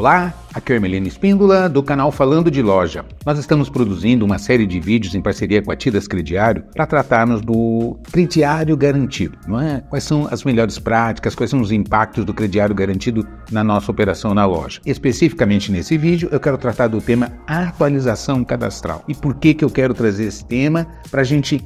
Olá, aqui é o Hermelino Espíndola do canal Falando de Loja. Nós estamos produzindo uma série de vídeos em parceria com a Tidas Crediário para tratarmos do crediário garantido, não é? Quais são as melhores práticas, quais são os impactos do crediário garantido na nossa operação na loja. Especificamente nesse vídeo eu quero tratar do tema atualização cadastral. E por que eu quero trazer esse tema? Para a gente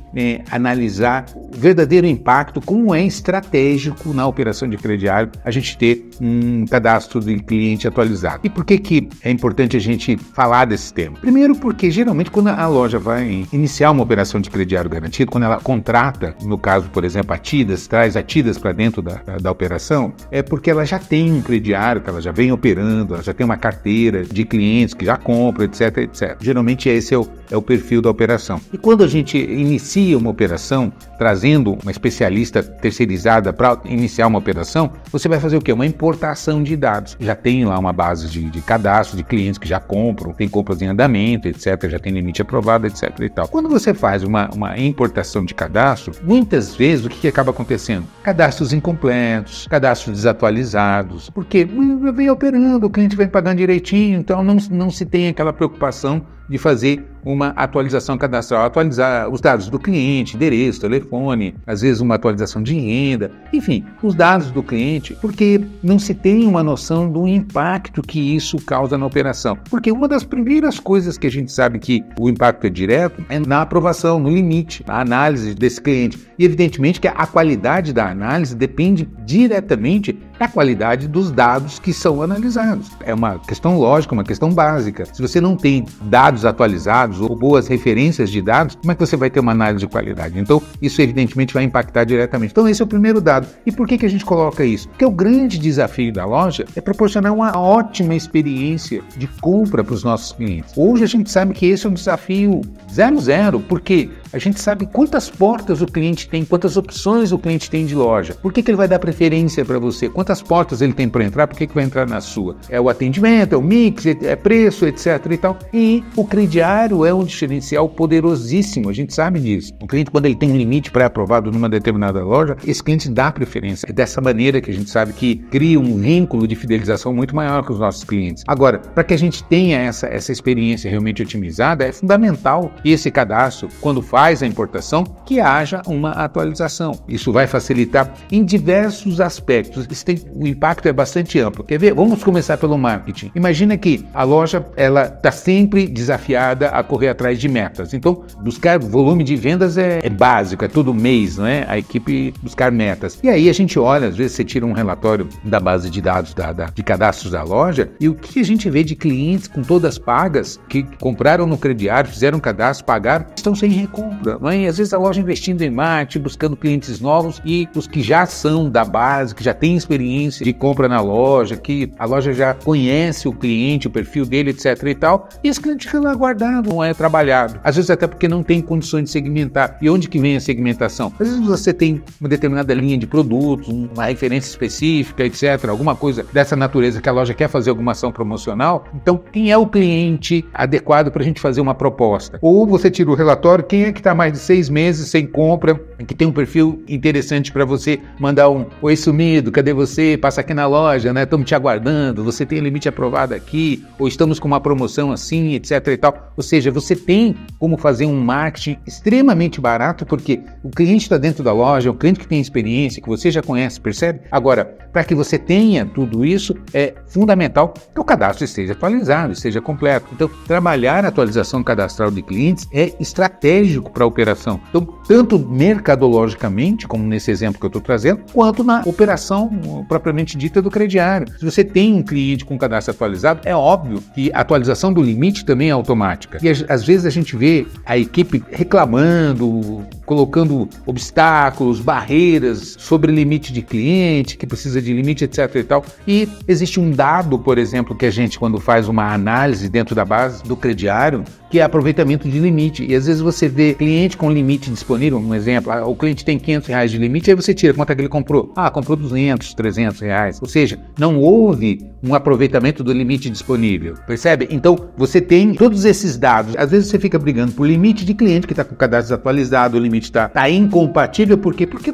analisar o verdadeiro impacto, como é estratégico na operação de crediário a gente ter um cadastro de cliente atualizado. E por que é importante a gente falar desse tema? Primeiro porque geralmente quando a loja vai iniciar uma operação de crediário garantido, quando ela contrata, no caso, por exemplo, a Tidas, traz a Tidas para dentro da operação, é porque ela já tem um crediário que ela já vem operando, ela já tem uma carteira de clientes que já compram, etc, etc. Geralmente esse é o perfil da operação. E quando a gente inicia uma operação, trazendo uma especialista terceirizada para iniciar uma operação, você vai fazer o quê? Uma importação de dados. Já tem lá uma base de cadastro de clientes que já compram, tem compras em andamento, etc, já tem limite aprovado, etc e tal. Quando você faz uma importação de cadastro, muitas vezes o que acaba acontecendo? Cadastros incompletos, cadastros desatualizados, porque vem operando, o cliente vem pagando direitinho, então não se tem aquela preocupação de fazer uma atualização cadastral, atualizar os dados do cliente, endereço, telefone, às vezes uma atualização de renda, enfim, os dados do cliente, porque não se tem uma noção do impacto que isso causa na operação. Porque uma das primeiras coisas que a gente sabe que o impacto é direto é na aprovação, no limite, na análise desse cliente. E evidentemente que a qualidade da análise depende diretamente da qualidade dos dados que são analisados. É uma questão lógica, uma questão básica. Se você não tem dados atualizados ou boas referências de dados, como é que você vai ter uma análise de qualidade? Então, isso evidentemente vai impactar diretamente. Então, esse é o primeiro dado. E por que a gente coloca isso? Porque o grande desafio da loja é proporcionar uma ótima experiência de compra para os nossos clientes. Hoje a gente sabe que esse é um desafio 0-0, porque a gente sabe quantas portas o cliente tem, quantas opções o cliente tem de loja. Por que ele vai dar preferência para você? Quantas portas ele tem para entrar? Por que vai entrar na sua? É o atendimento, é o mix, é preço, etc e tal. E o crediário é um diferencial poderosíssimo, a gente sabe disso. O cliente, quando ele tem um limite pré-aprovado numa determinada loja, esse cliente dá preferência. É dessa maneira que a gente sabe que cria um vínculo de fidelização muito maior com os nossos clientes. Agora, para que a gente tenha essa experiência realmente otimizada, é fundamental que esse cadastro, quando faz a importação, que haja uma atualização. Isso vai facilitar em diversos aspectos. O impacto é bastante amplo. Quer ver? Vamos começar pelo marketing. Imagina que a loja ela está sempre desafiada a correr atrás de metas. Então, buscar volume de vendas é básico, é todo mês, não é? A equipe buscar metas. E aí a gente olha, às vezes você tira um relatório da base de dados de cadastros da loja e o que a gente vê de clientes com todas pagas, que compraram no crediário, fizeram cadastro, pagaram, estão sem recompra, não é? E às vezes a loja investindo em marketing, buscando clientes novos e os que já são da base, que já têm experiência de compra na loja, que a loja já conhece o cliente, o perfil dele, etc e tal, e esse cliente fica lá guardado, não é trabalhado. Às vezes até porque não tem condições de segmentar. E onde que vem a segmentação? Às vezes você tem uma determinada linha de produtos, uma referência específica, etc, alguma coisa dessa natureza que a loja quer fazer alguma ação promocional. Então, quem é o cliente adequado para a gente fazer uma proposta? Ou você tira o relatório, quem é que está mais de 6 meses sem compra, que tem um perfil interessante para você mandar um oi sumido, cadê você? Passa aqui na loja, né? Estamos te aguardando, você tem limite aprovado aqui, ou estamos com uma promoção assim, etc e tal. Ou seja, você tem como fazer um marketing extremamente barato, porque o cliente está dentro da loja, o cliente que tem experiência, que você já conhece, percebe? Agora, para que você tenha tudo isso, é fundamental que o cadastro esteja atualizado, esteja completo. Então, trabalhar a atualização cadastral de clientes é estratégico para a operação. Então, tanto mercadologicamente, como nesse exemplo que eu estou trazendo, quanto na operação propriamente dita do crediário. Se você tem um cliente com cadastro atualizado, é óbvio que a atualização do limite também é automática. E às vezes a gente vê a equipe reclamando, colocando obstáculos, barreiras sobre limite de cliente, que precisa de limite, etc e tal. E existe um dado, por exemplo, que a gente, quando faz uma análise dentro da base do crediário, que é aproveitamento de limite. E às vezes você vê cliente com limite disponível, um exemplo, o cliente tem R$500 de limite, aí você tira quanto é que ele comprou. Comprou R$200, R$300. Ou seja, não houve um aproveitamento do limite disponível, percebe? Então, você tem todos esses dados. Às vezes você fica brigando por limite de cliente que está com o cadastro desatualizado, o limite está incompatível, por quê? Porque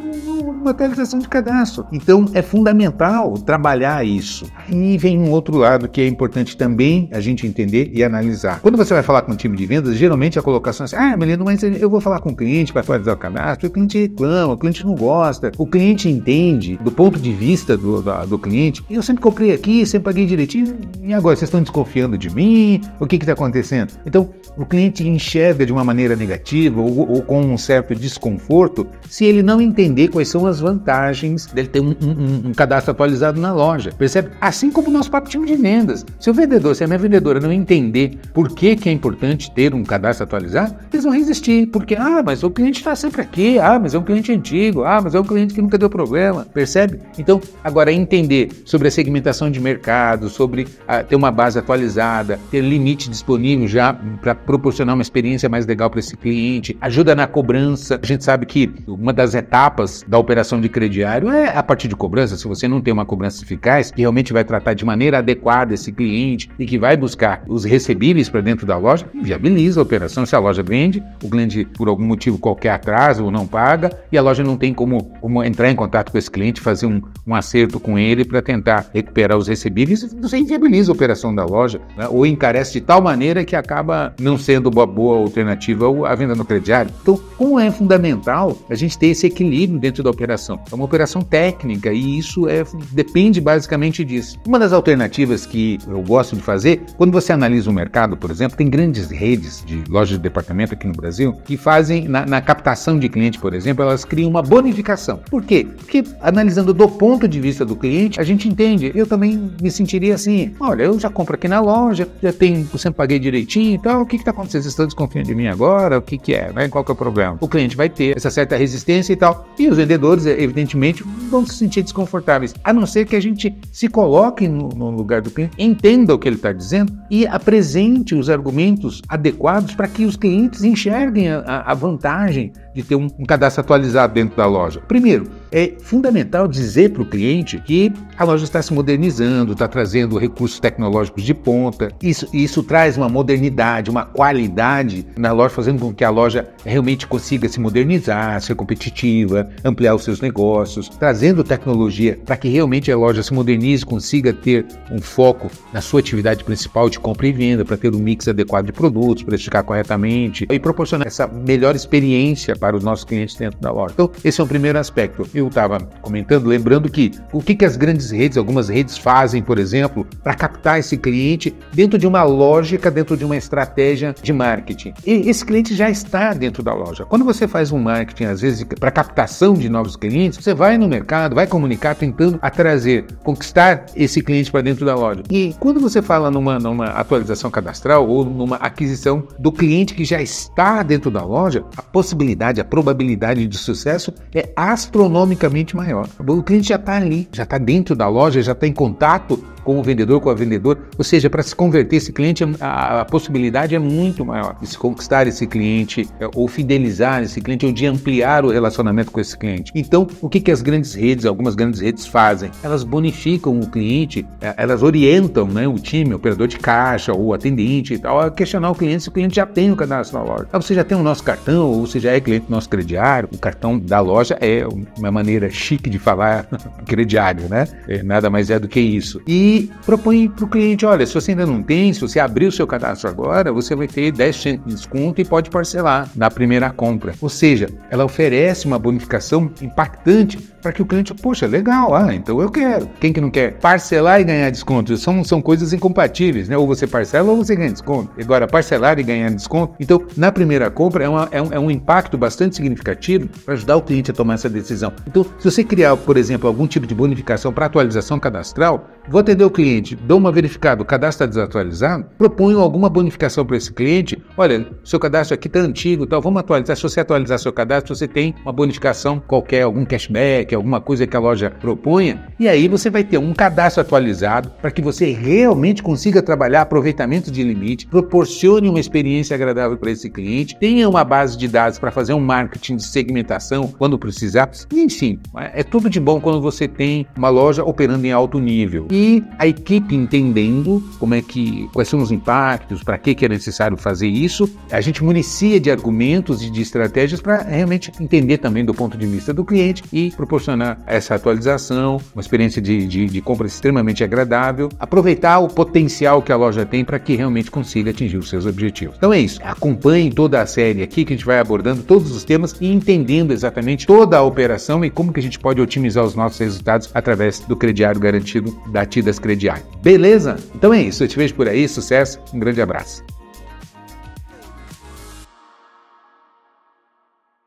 uma atualização de cadastro. Então, é fundamental trabalhar isso. E vem um outro lado que é importante também a gente entender e analisar. Quando você vai falar com o time de vendas, geralmente a colocação é assim, Melino, mas eu vou falar com o cliente para atualizar o cadastro, o cliente reclama, o cliente não gosta, o cliente entende do ponto de vista do cliente, eu sempre comprei aqui, sempre paguei direitinho, e agora vocês estão desconfiando de mim? O que está acontecendo? Então, o cliente enxerga de uma maneira negativa ou com um certo desconforto se ele não entender quais são as vantagens dele ter um cadastro atualizado na loja, percebe? Assim como o nosso próprio time de vendas. Se a minha vendedora não entender por que é importante ter um cadastro atualizado, eles vão resistir, porque, mas o cliente está sempre aqui, mas é um cliente antigo, mas é um cliente que nunca deu problema, percebe? Então, agora entender sobre a segmentação de mercado, sobre ter uma base atualizada, ter limite disponível já para proporcionar uma experiência mais legal para esse cliente, ajuda na cobrança. A gente sabe que uma das etapas da operação de crediário é a partir de cobrança. Se você não tem uma cobrança eficaz, que realmente vai tratar de maneira adequada esse cliente e que vai buscar os recebíveis para dentro da loja, viabiliza a operação. Se a loja vende, o cliente por algum motivo qualquer atrasa ou não paga, e a loja não tem como entrar em contato com esse cliente, fazer um acerto com ele para tentar recuperar os recebíveis, você inviabiliza a operação da loja, né? Ou encarece de tal maneira que acaba não sendo uma boa alternativa à venda no crediário. Então, como é fundamental a gente ter esse equilíbrio dentro da operação? É uma operação técnica e isso depende basicamente disso. Uma das alternativas que eu gosto de fazer, quando você analisa o mercado, por exemplo, tem grandes redes de lojas de departamento aqui no Brasil que fazem, na captação de cliente, por exemplo, elas criam uma bonificação. Por quê? Porque analisando do ponto de vista do cliente, a gente entende. Eu também me sentiria assim, olha, eu já compro aqui na loja, já tenho, eu sempre paguei direitinho e tal, o que está acontecendo? Vocês estão desconfiando de mim agora? O que é? Qual que é o problema? O cliente vai ter essa certa resistência e tal, e os vendedores, evidentemente, vão se sentir desconfortáveis, a não ser que a gente se coloque no lugar do cliente, entenda o que ele está dizendo e apresente os argumentos adequados para que os clientes enxerguem a vantagem de ter um cadastro atualizado dentro da loja. Primeiro, é fundamental dizer para o cliente que a loja está se modernizando, está trazendo recursos tecnológicos de ponta. Isso traz uma modernidade, uma qualidade na loja, fazendo com que a loja realmente consiga se modernizar, ser competitiva, ampliar os seus negócios, trazendo tecnologia para que realmente a loja se modernize, consiga ter um foco na sua atividade principal de compra e venda, para ter um mix adequado de produtos, precificar corretamente e proporcionar essa melhor experiência para os nossos clientes dentro da loja. Então, esse é o primeiro aspecto. Eu estava comentando, lembrando que o que as grandes redes, algumas redes fazem, por exemplo, para captar esse cliente dentro de uma lógica, dentro de uma estratégia de marketing. E esse cliente já está dentro da loja. Quando você faz um marketing, às vezes, para captação de novos clientes, você vai no mercado, vai comunicar, tentando conquistar esse cliente para dentro da loja. E quando você fala numa atualização cadastral ou numa aquisição do cliente que já está dentro da loja, a possibilidade, a probabilidade de sucesso é astronomicamente maior. O cliente já está ali, já está dentro da loja, já está em contato com o vendedor, com a vendedora, ou seja, para se converter esse cliente, a possibilidade é muito maior de se conquistar esse cliente, ou fidelizar esse cliente, ou de ampliar o relacionamento com esse cliente. Então, o que as grandes redes, algumas grandes redes fazem? Elas bonificam o cliente, elas orientam, né, o time, o operador de caixa, ou o atendente e tal, a questionar o cliente se o cliente já tem o cadastro na loja. Você já tem o nosso cartão, ou você já é cliente do nosso crediário. O cartão da loja é uma maneira chique de falar crediário, né? Nada mais é do que isso. E propõe para o cliente, olha, se você ainda não tem, se você abrir o seu cadastro agora, você vai ter 10% de desconto e pode parcelar na primeira compra. Ou seja, ela oferece uma bonificação impactante para que o cliente, poxa, legal, então eu quero. Quem que não quer? Parcelar e ganhar desconto são coisas incompatíveis, né? Ou você parcela ou você ganha desconto. Agora, parcelar e ganhar desconto, então, na primeira compra é um impacto bastante significativo para ajudar o cliente a tomar essa decisão. Então, se você criar, por exemplo, algum tipo de bonificação para atualização cadastral, vou atender o cliente, dou uma verificada, o cadastro está desatualizado, proponho alguma bonificação para esse cliente, olha, seu cadastro aqui está antigo, vamos atualizar, se você atualizar seu cadastro, você tem uma bonificação qualquer, algum cashback, feedback, alguma coisa que a loja proponha, e aí você vai ter um cadastro atualizado para que você realmente consiga trabalhar aproveitamento de limite, proporcione uma experiência agradável para esse cliente, tenha uma base de dados para fazer um marketing de segmentação quando precisar, enfim, é tudo de bom quando você tem uma loja operando em alto nível e a equipe entendendo quais são os impactos, para que é necessário fazer isso. A gente municia de argumentos e de estratégias para realmente entender também do ponto de vista do cliente e proporcionar essa atualização, uma experiência de compra extremamente agradável, aproveitar o potencial que a loja tem para que realmente consiga atingir os seus objetivos. Então é isso, acompanhe toda a série aqui que a gente vai abordando todos os temas e entendendo exatamente toda a operação e como que a gente pode otimizar os nossos resultados através do crediário garantido da TIDAS Crediário. Beleza? Então é isso, eu te vejo por aí, sucesso, um grande abraço.